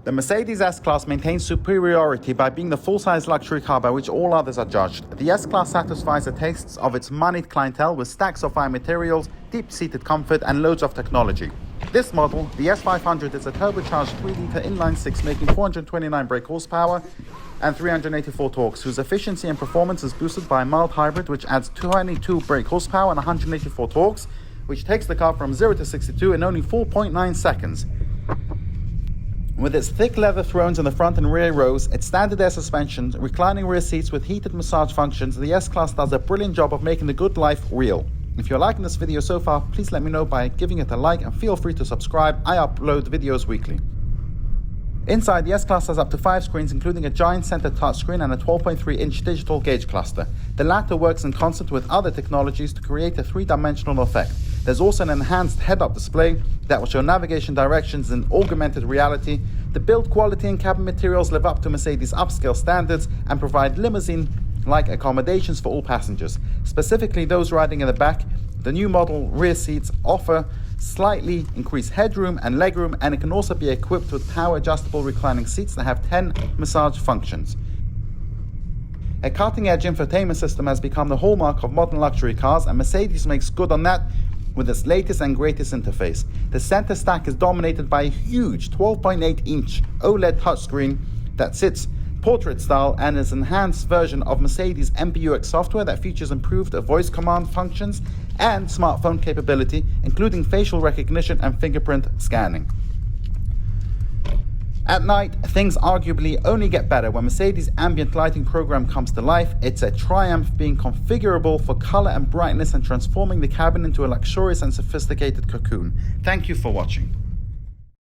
The Mercedes S-Class maintains superiority by being the full-size luxury car by which all others are judged. The S-Class satisfies the tastes of its moneyed clientele with stacks of fine materials, deep-seated comfort and loads of technology. This model, the S500, is a turbocharged 3-litre inline-six making 429 brake horsepower and 384 torques, whose efficiency and performance is boosted by a mild hybrid which adds 292 brake horsepower and 184 torques, which takes the car from 0 to 62 in only 4.9 seconds. With its thick leather thrones in the front and rear rows, its standard air suspension, reclining rear seats with heated massage functions, the S-Class does a brilliant job of making the good life real. If you're liking this video so far, please let me know by giving it a like and feel free to subscribe. I upload videos weekly. Inside, the S-Class has up to 5 screens, including a giant center touchscreen and a 12.3-inch digital gauge cluster. The latter works in concert with other technologies to create a 3-dimensional effect. There's also an enhanced head-up display that will show navigation directions in augmented reality. The build quality and cabin materials live up to Mercedes' upscale standards and provide limousine-like accommodations for all passengers. Specifically those riding in the back, the new model rear seats offer slightly increased headroom and legroom, and it can also be equipped with power-adjustable reclining seats that have 10 massage functions. A cutting-edge infotainment system has become the hallmark of modern luxury cars, and Mercedes makes good on that with its latest and greatest interface. The center stack is dominated by a huge 12.8-inch OLED touchscreen that sits portrait style and is an enhanced version of Mercedes MBUX software that features improved voice command functions and smartphone capability, including facial recognition and fingerprint scanning. At night, things arguably only get better. When Mercedes' ambient lighting program comes to life, it's a triumph, being configurable for color and brightness and transforming the cabin into a luxurious and sophisticated cocoon. Thank you for watching.